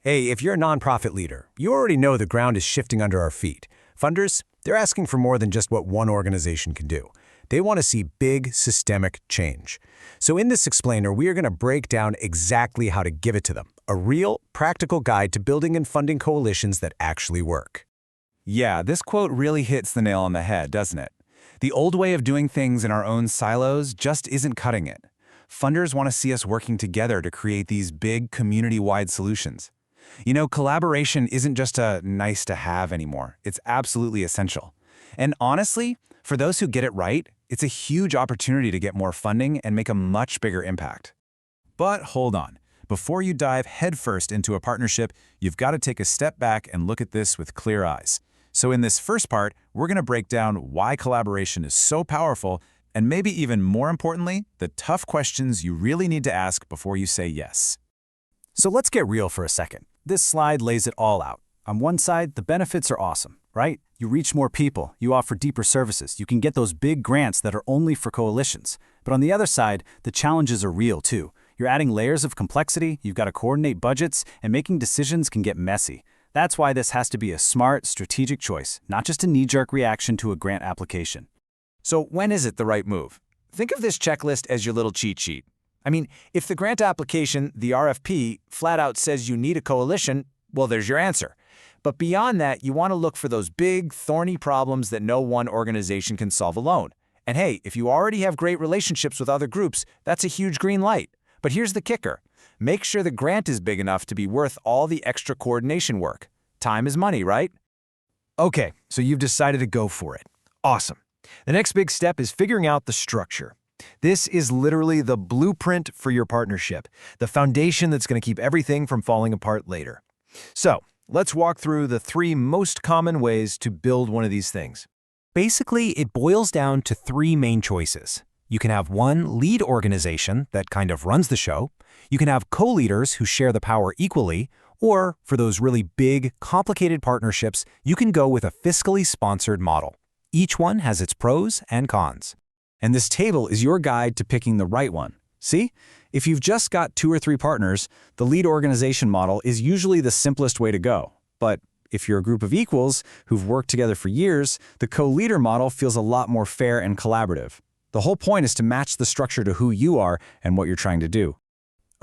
Hey, if you're a nonprofit leader, you already know the ground is shifting under our feet. Funders, they're asking for more than just what one organization can do. They want to see big, systemic change. So in this explainer, we are going to break down exactly how to give it to them, a real, practical guide to building and funding coalitions that actually work. Yeah, this quote really hits the nail on the head, doesn't it? The old way of doing things in our own silos just isn't cutting it. Funders want to see us working together to create these big, community-wide solutions. You know, collaboration isn't just a nice to have anymore. It's absolutely essential. And honestly, for those who get it right, it's a huge opportunity to get more funding and make a much bigger impact. But hold on. Before you dive headfirst into a partnership, you've got to take a step back and look at this with clear eyes. So in this first part, we're going to break down why collaboration is so powerful, and maybe even more importantly, the tough questions you really need to ask before you say yes. So let's get real for a second. This slide lays it all out. On one side, the benefits are awesome, right? You reach more people, you offer deeper services, you can get those big grants that are only for coalitions. But on the other side, the challenges are real too. You're adding layers of complexity, you've got to coordinate budgets, and making decisions can get messy. That's why this has to be a smart, strategic choice, not just a knee-jerk reaction to a grant application. So when is it the right move? Think of this checklist as your little cheat sheet. I mean, if the grant application, the RFP, flat out says you need a coalition, well, there's your answer. But beyond that, you want to look for those big, thorny problems that no one organization can solve alone. And hey, if you already have great relationships with other groups, that's a huge green light. But here's the kicker. Make sure the grant is big enough to be worth all the extra coordination work. Time is money, right? Okay, so you've decided to go for it. Awesome. The next big step is figuring out the structure. This is literally the blueprint for your partnership, the foundation that's going to keep everything from falling apart later. So, let's walk through the 3 most common ways to build one of these things. Basically, it boils down to 3 main choices. You can have one lead organization that kind of runs the show. You can have co-leaders who share the power equally. Or, for those really big, complicated partnerships, you can go with a fiscally sponsored model. Each one has its pros and cons. And this table is your guide to picking the right one. See? If you've just got 2 or 3 partners, the lead organization model is usually the simplest way to go. But if you're a group of equals who've worked together for years, the co-leader model feels a lot more fair and collaborative. The whole point is to match the structure to who you are and what you're trying to do.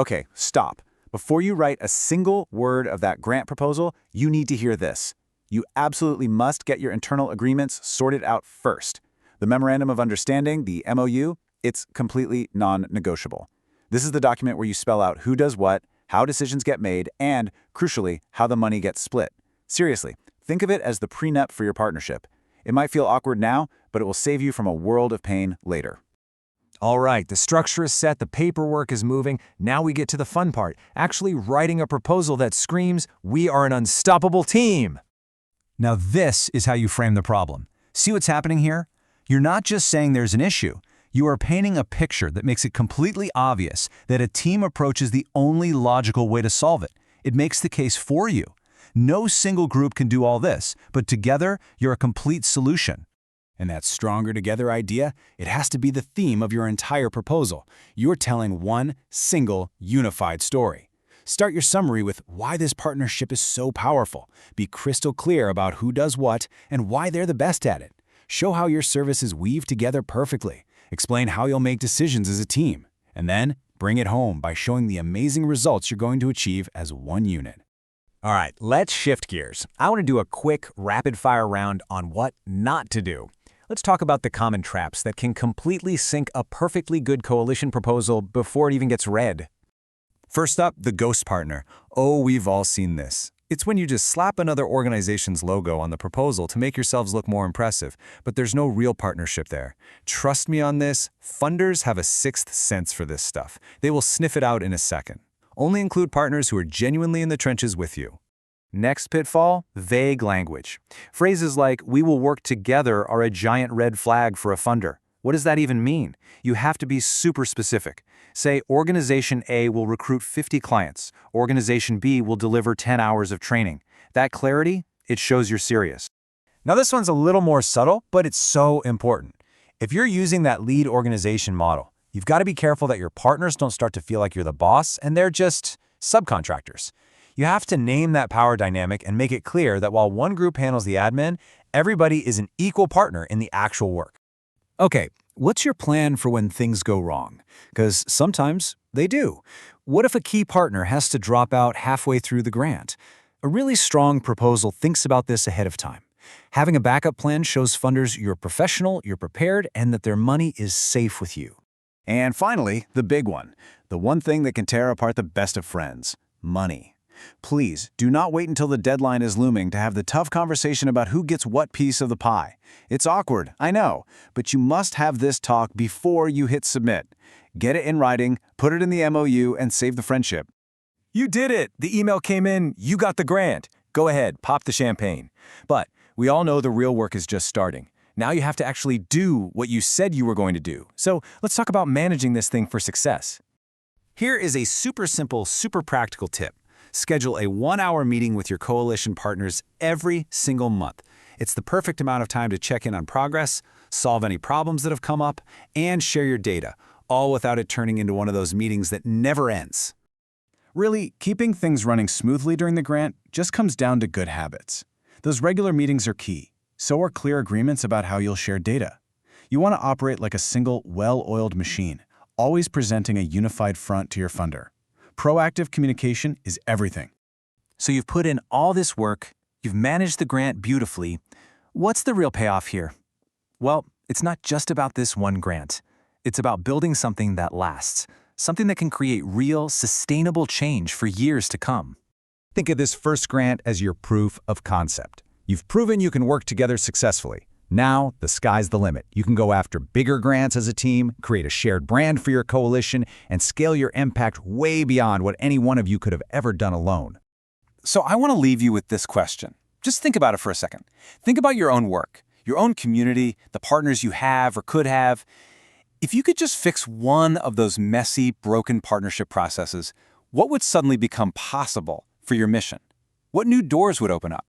Okay, stop. Before you write a single word of that grant proposal, you need to hear this. You absolutely must get your internal agreements sorted out first. The Memorandum of Understanding, the MOU, it's completely non-negotiable. This is the document where you spell out who does what, how decisions get made, and, crucially, how the money gets split. Seriously, think of it as the prenup for your partnership. It might feel awkward now, but it will save you from a world of pain later. All right, the structure is set, the paperwork is moving. Now we get to the fun part, actually writing a proposal that screams, "We are an unstoppable team." Now this is how you frame the problem. See what's happening here? You're not just saying there's an issue. You are painting a picture that makes it completely obvious that a team approach is the only logical way to solve it. It makes the case for you. No single group can do all this, but together, you're a complete solution. And that stronger together idea, it has to be the theme of your entire proposal. You're telling one single, unified story. Start your summary with why this partnership is so powerful. Be crystal clear about who does what and why they're the best at it. Show how your services weave together perfectly. Explain how you'll make decisions as a team. And then, bring it home by showing the amazing results you're going to achieve as one unit. All right, let's shift gears. I want to do a quick, rapid-fire round on what not to do. Let's talk about the common traps that can completely sink a perfectly good coalition proposal before it even gets read. First up, the ghost partner. Oh, we've all seen this. It's when you just slap another organization's logo on the proposal to make yourselves look more impressive, but there's no real partnership there. Trust me on this, funders have a 6th sense for this stuff. They will sniff it out in a second. Only include partners who are genuinely in the trenches with you. Next pitfall, vague language. Phrases like, "we will work together" are a giant red flag for a funder. What does that even mean? You have to be super specific. Say, Organization A will recruit 50 clients. Organization B will deliver 10 hours of training. That clarity, it shows you're serious. Now this one's a little more subtle, but it's so important. If you're using that lead organization model, you've got to be careful that your partners don't start to feel like you're the boss and they're just subcontractors. You have to name that power dynamic and make it clear that while one group handles the admin, everybody is an equal partner in the actual work. Okay, what's your plan for when things go wrong? Because sometimes they do. What if a key partner has to drop out halfway through the grant? A really strong proposal thinks about this ahead of time. Having a backup plan shows funders you're professional, you're prepared, and that their money is safe with you. And finally, the big one. The one thing that can tear apart the best of friends. Money. Please, do not wait until the deadline is looming to have the tough conversation about who gets what piece of the pie. It's awkward, I know, but you must have this talk before you hit submit. Get it in writing, put it in the MOU, and save the friendship. You did it! The email came in, you got the grant. Go ahead, pop the champagne. But we all know the real work is just starting. Now you have to actually do what you said you were going to do. So let's talk about managing this thing for success. Here is a super simple, super practical tip. Schedule a 1-hour meeting with your coalition partners every single month. It's the perfect amount of time to check in on progress, solve any problems that have come up, and share your data, all without it turning into one of those meetings that never ends. Really, keeping things running smoothly during the grant just comes down to good habits. Those regular meetings are key. So are clear agreements about how you'll share data. You want to operate like a single, well-oiled machine, always presenting a unified front to your funder. Proactive communication is everything. So you've put in all this work, you've managed the grant beautifully. What's the real payoff here? Well, it's not just about this one grant. It's about building something that lasts, something that can create real, sustainable change for years to come. Think of this first grant as your proof of concept. You've proven you can work together successfully. Now, the sky's the limit. You can go after bigger grants as a team, create a shared brand for your coalition, and scale your impact way beyond what any one of you could have ever done alone. So I want to leave you with this question. Just think about it for a second. Think about your own work, your own community, the partners you have or could have. If you could just fix one of those messy, broken partnership processes, what would suddenly become possible for your mission? What new doors would open up?